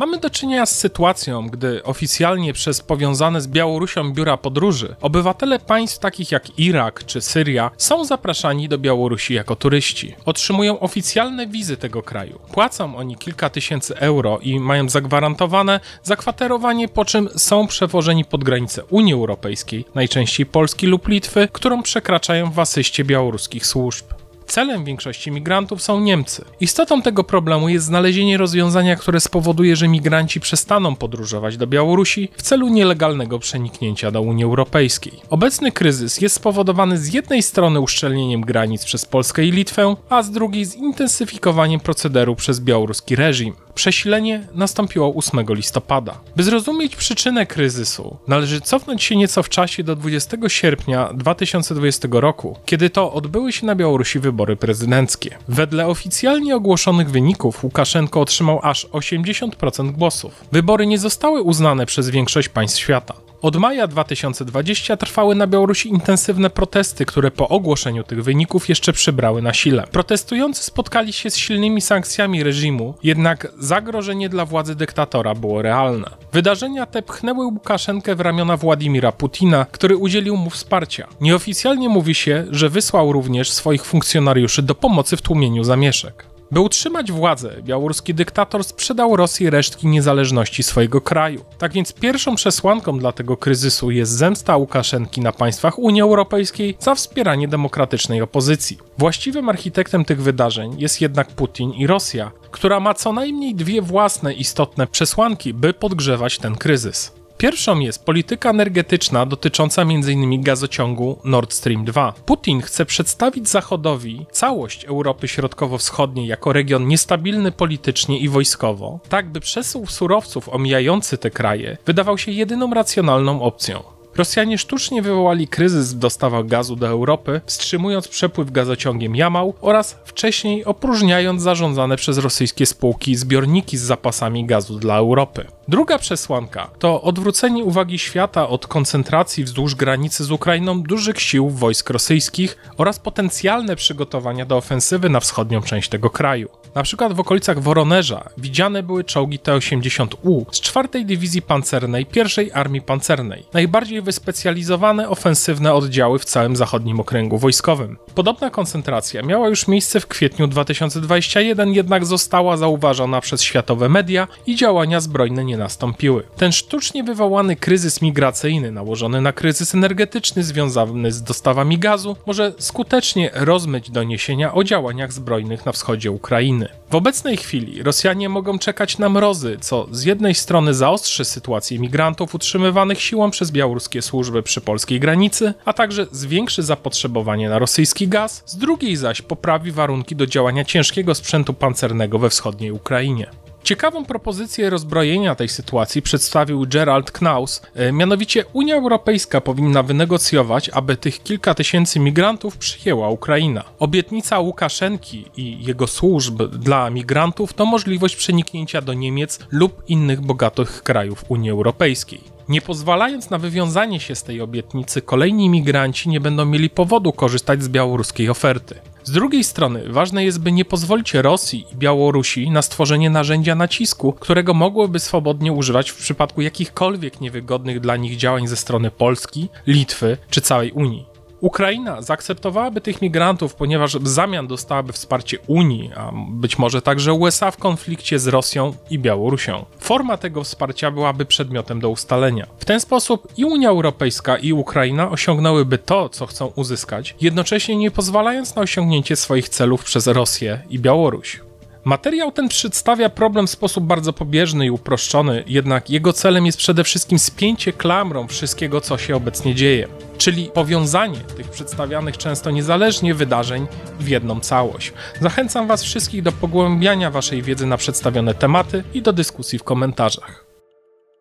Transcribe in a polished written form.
Mamy do czynienia z sytuacją, gdy oficjalnie przez powiązane z Białorusią biura podróży obywatele państw takich jak Irak czy Syria są zapraszani do Białorusi jako turyści. Otrzymują oficjalne wizy tego kraju. Płacą oni kilka tysięcy euro i mają zagwarantowane zakwaterowanie, po czym są przewożeni pod granicę Unii Europejskiej, najczęściej Polski lub Litwy, którą przekraczają w asyście białoruskich służb. Celem większości migrantów są Niemcy. Istotą tego problemu jest znalezienie rozwiązania, które spowoduje, że migranci przestaną podróżować do Białorusi w celu nielegalnego przeniknięcia do Unii Europejskiej. Obecny kryzys jest spowodowany z jednej strony uszczelnieniem granic przez Polskę i Litwę, a z drugiej zintensyfikowaniem procederu przez białoruski reżim. Przesilenie nastąpiło 8 listopada. By zrozumieć przyczynę kryzysu, należy cofnąć się nieco w czasie do 20 sierpnia 2020 roku, kiedy to odbyły się na Białorusi wybory prezydenckie. Wedle oficjalnie ogłoszonych wyników Łukaszenko otrzymał aż 80% głosów. Wybory nie zostały uznane przez większość państw świata. Od maja 2020 trwały na Białorusi intensywne protesty, które po ogłoszeniu tych wyników jeszcze przybrały na sile. Protestujący spotkali się z silnymi sankcjami reżimu, jednak zagrożenie dla władzy dyktatora było realne. Wydarzenia te pchnęły Łukaszenkę w ramiona Władimira Putina, który udzielił mu wsparcia. Nieoficjalnie mówi się, że wysłał również swoich funkcjonariuszy do pomocy w tłumieniu zamieszek. By utrzymać władzę, białoruski dyktator sprzedał Rosji resztki niezależności swojego kraju. Tak więc pierwszą przesłanką dla tego kryzysu jest zemsta Łukaszenki na państwach Unii Europejskiej za wspieranie demokratycznej opozycji. Właściwym architektem tych wydarzeń jest jednak Putin i Rosja, która ma co najmniej dwie własne istotne przesłanki, by podgrzewać ten kryzys. Pierwszą jest polityka energetyczna dotycząca m.in. gazociągu Nord Stream 2. Putin chce przedstawić Zachodowi całość Europy Środkowo-Wschodniej jako region niestabilny politycznie i wojskowo, tak by przesył surowców omijający te kraje wydawał się jedyną racjonalną opcją. Rosjanie sztucznie wywołali kryzys w dostawach gazu do Europy, wstrzymując przepływ gazociągiem Jamał oraz wcześniej opróżniając zarządzane przez rosyjskie spółki zbiorniki z zapasami gazu dla Europy. Druga przesłanka to odwrócenie uwagi świata od koncentracji wzdłuż granicy z Ukrainą dużych sił wojsk rosyjskich oraz potencjalne przygotowania do ofensywy na wschodnią część tego kraju. Na przykład w okolicach Woronerza widziane były czołgi T-80U z 4. Dywizji Pancernej I Armii Pancernej, najbardziej wyspecjalizowane ofensywne oddziały w całym zachodnim okręgu wojskowym. Podobna koncentracja miała już miejsce w kwietniu 2021, jednak została zauważona przez światowe media i działania zbrojne nie nastąpiły. Ten sztucznie wywołany kryzys migracyjny nałożony na kryzys energetyczny związany z dostawami gazu może skutecznie rozmyć doniesienia o działaniach zbrojnych na wschodzie Ukrainy. W obecnej chwili Rosjanie mogą czekać na mrozy, co z jednej strony zaostrzy sytuację migrantów utrzymywanych siłą przez białoruskie służby przy polskiej granicy, a także zwiększy zapotrzebowanie na rosyjski gaz, z drugiej zaś poprawi warunki do działania ciężkiego sprzętu pancernego we wschodniej Ukrainie. Ciekawą propozycję rozbrojenia tej sytuacji przedstawił Gerald Knaus, mianowicie Unia Europejska powinna wynegocjować, aby tych kilka tysięcy migrantów przyjęła Ukraina. Obietnica Łukaszenki i jego służb dla migrantów to możliwość przeniknięcia do Niemiec lub innych bogatych krajów Unii Europejskiej. Nie pozwalając na wywiązanie się z tej obietnicy, kolejni migranci nie będą mieli powodu korzystać z białoruskiej oferty. Z drugiej strony ważne jest, by nie pozwolić Rosji i Białorusi na stworzenie narzędzia nacisku, którego mogłyby swobodnie używać w przypadku jakichkolwiek niewygodnych dla nich działań ze strony Polski, Litwy czy całej Unii. Ukraina zaakceptowałaby tych migrantów, ponieważ w zamian dostałaby wsparcie Unii, a być może także USA w konflikcie z Rosją i Białorusią. Forma tego wsparcia byłaby przedmiotem do ustalenia. W ten sposób i Unia Europejska, i Ukraina osiągnęłyby to, co chcą uzyskać, jednocześnie nie pozwalając na osiągnięcie swoich celów przez Rosję i Białoruś. Materiał ten przedstawia problem w sposób bardzo pobieżny i uproszczony, jednak jego celem jest przede wszystkim spięcie klamrą wszystkiego, co się obecnie dzieje, czyli powiązanie tych przedstawianych często niezależnie wydarzeń w jedną całość. Zachęcam Was wszystkich do pogłębiania Waszej wiedzy na przedstawione tematy i do dyskusji w komentarzach.